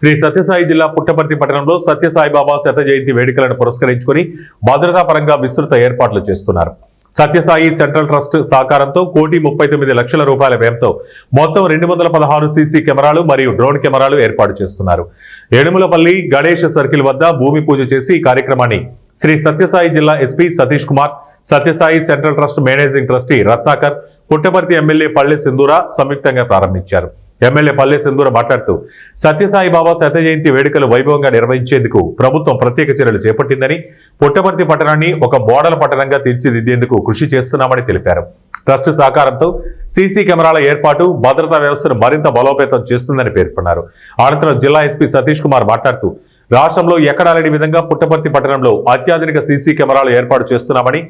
శ్రీ సత్యసాయి జిల్లా పుట్టపర్తి పట్టణంలో సత్యసాయిబాబా శత జయంతి వేడుకలను పురస్కరించుకుని భద్రతా పరంగా విస్తృత ఏర్పాట్లు చేస్తున్నారు. సత్యసాయి సెంట్రల్ ట్రస్ట్ సహకారంతో ₹1,39,00,000 వ్యయంతో మొత్తం 216 సీసీ కెమెరాలు మరియు డ్రోన్ కెమెరాలు ఏర్పాటు చేస్తున్నారు. ఏడుములపల్లి గణేష్ సర్కిల్ వద్ద భూమి పూజ చేసి ఈ కార్యక్రమాన్ని శ్రీ సత్యసాయి జిల్లా SP Satish Kumar, Sathya Sai central trust managing trustee Ratnakar, Puttaparthi MLA Palle Sindhura సంయుక్తంగా ప్రారంభించారు. ఎమ్మెల్యే పల్లె సింధూర మాట్లాడుతూ సత్యసాయి బాబా శత జయంతి వేడుకలు వైభవంగా నిర్వహించేందుకు ప్రభుత్వం ప్రత్యేక చర్యలు చేపట్టిందని, పుట్టపర్తి పట్టణాన్ని ఒక మోడల్ పట్టణంగా తీర్చిదిద్దేందుకు కృషి చేస్తున్నామని తెలిపారు. ట్రస్ట్ సహకారంతో సీసీ కెమెరాల ఏర్పాటు భద్రతా వ్యవస్థను మరింత బలోపేతం చేస్తుందని పేర్కొన్నారు. అనంతరం జిల్లా ఎస్పీ సతీష్ కుమార్ మాట్లాడుతూ రాష్ట్రంలో ఎక్కడా లేని విధంగా పుట్టపర్తి పట్టణంలో అత్యాధునిక సీసీ కెమెరాలు ఏర్పాటు చేస్తున్నామని,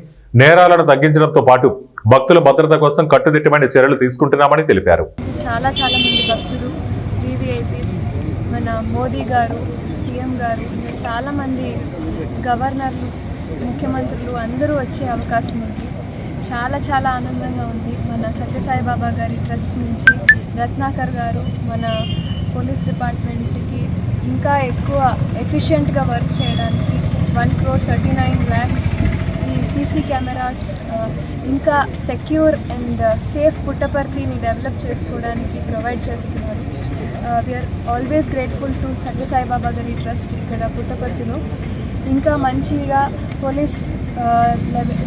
నేరాలను తగ్గించడంతో పాటు భక్తుల భద్రత కోసం కట్టుదిట్టమైన చర్యలు తీసుకుంటున్నామని తెలిపారు. చాలా మంది భక్తులు, వివిఐపీస్, మన మోదీ గారు, సీఎం గారు, చాలా మంది గవర్నర్లు, ముఖ్యమంత్రులు అందరూ వచ్చే అవకాశం ఉంది. చాలా ఆనందంగా ఉంది. మన సత్యసాయి బాబా గారి ట్రస్ట్ నుంచి రత్నాకర్ గారు మన పోలీస్ డిపార్ట్మెంట్కి ఇంకా ఎక్కువ ఎఫిషియెంట్గా వర్క్ చేయడానికి 1,39,00,000 ఈ సీసీ కెమెరాస్ ఇంకా సెక్యూర్ అండ్ సేఫ్ పుట్టపర్తిని డెవలప్ చేసుకోవడానికి ప్రొవైడ్ చేస్తున్నారు. We're always grateful to Sathya Sai Baba గారి ట్రస్ట్ ఇక్కడ పుట్టపర్తిలో. ఇంకా మంచిగా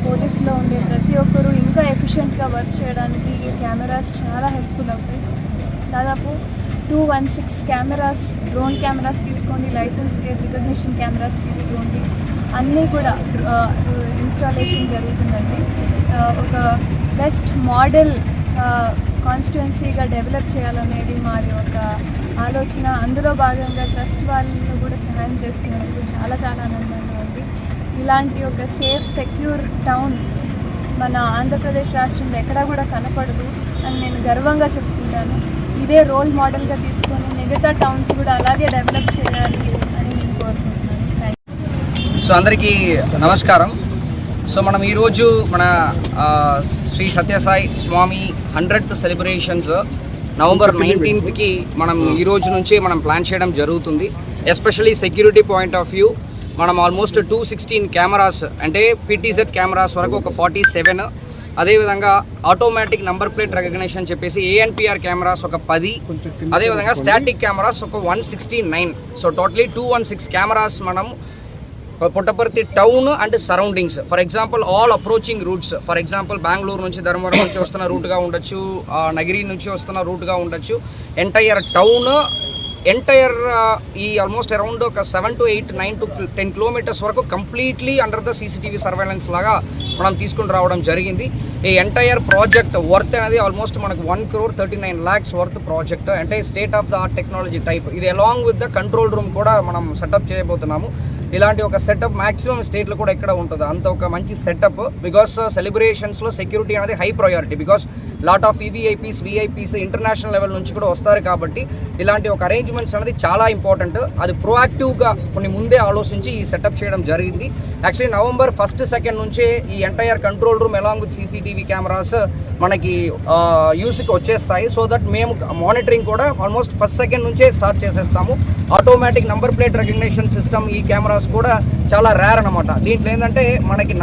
పోలీస్లో ఉండే ప్రతి ఒక్కరూ ఇంకా ఎఫిషియెంట్గా వర్క్ చేయడానికి ఈ కెమెరాస్ చాలా హెల్ప్ఫుల్ అవుతాయి. దాదాపు 216 కెమెరాస్, డ్రోన్ కెమెరాస్ తీసుకోండి, లైసెన్స్ ప్లేట్ రికగ్నిషన్ కెమెరాస్ తీసుకోండి, అన్నీ కూడా ఇన్స్టాలేషన్ జరుగుతుందండి. ఒక బెస్ట్ మోడల్ కాన్స్టిట్యుయెన్సీగా డెవలప్ చేయాలనేది మాది ఒక ఆలోచన. అందులో భాగంగా ట్రస్ట్ వాళ్ళను కూడా సహాయం చేస్తున్నందుకు చాలా ఆనందంగా ఉంది. ఇలాంటి ఒక సేఫ్ సెక్యూర్ టౌన్ మన ఆంధ్రప్రదేశ్ రాష్ట్రంలో ఎక్కడా కూడా కనపడదు అని నేను గర్వంగా చెప్పుకుంటాను. ఇదే రోల్ మోడల్గా తీసుకొని మిగతా టౌన్స్ కూడా అలాగే డెవలప్ చేయాలి అని నేను కోరుకుంటున్నాను. సో అందరికీ నమస్కారం. సో మనం ఈరోజు మన శ్రీ సత్యసాయి స్వామి 100th సెలబ్రేషన్స్ నవంబర్ 19th మనం ఈరోజు నుంచి మనం ప్లాన్ చేయడం జరుగుతుంది. Especially security point of view మనం ఆల్మోస్ట్ 216 కెమెరాస్, అంటే పీటీజెడ్ కెమెరాస్ వరకు ఒక 47, అదేవిధంగా ఆటోమేటిక్ నంబర్ ప్లేట్ రికగ్నిషన్ చెప్పేసి ఏఎన్పిఆర్ కెమెరాస్ ఒక 10, అదేవిధంగా స్టాటిక్ కెమెరాస్ ఒక 169. సో టోటలీ 216 కెమెరాస్ మనం Puttaparthi town and surroundings, for example all approaching roots, for example Bengaluru నుంచి ధర్మవరం నుంచి వస్తున్న రూట్గా ఉండొచ్చు, నగిరి నుంచి వస్తున్న రూట్గా ఉండొచ్చు, ఎంటైర్ టౌన్, ఈ ఆల్మోస్ట్ అరౌండ్ ఒక 7 to 8, 9 to 10 కిలోమీటర్స్ వరకు completely under the CCTV surveillance లాగా మనం తీసుకుని రావడం జరిగింది. ఈ ఎంటైర్ ప్రాజెక్ట్ వర్త్ అనేది ఆల్మోస్ట్ మనకు 1,39,00,000 వర్త్ ప్రాజెక్ట్, అంటే state of the art technology type. ఇది along with the control room కూడా మనం సెటప్ చేయబోతున్నాము. ఇలాంటి ఒక సెటప్ మ్యాక్సిమం స్టేట్లో కూడా ఎక్కడ ఉంటుంది అంత ఒక మంచి సెటప్. బికాస్ సెలబ్రేషన్స్లో సెక్యూరిటీ అనేది high priority. Because lot of VIPs international level నుంచి కూడా వస్తారు కాబట్టి ఇలాంటి ఒక అరేంజ్మెంట్స్ అనేది చాలా ఇంపార్టెంట్. అది ప్రోయాక్టివ్గా కొన్ని ముందే ఆలోచించి ఈ సెటప్ చేయడం జరిగింది. యాక్చువల్లీ నవంబర్ 1st, 2nd నుంచే ఈ entire control room along with CCTV cameras మనకి యూస్కి వచ్చేస్తాయి. సో దట్ మేము మానిటరింగ్ కూడా ఆల్మోస్ట్ 1st, 2nd నుంచే స్టార్ట్ చేసేస్తాము. Automatic number plate recognition system ఈ కెమెరాస్ కూడా చాలా రేర్ అనమాట. దీంట్లో ఏంటంటే మనకి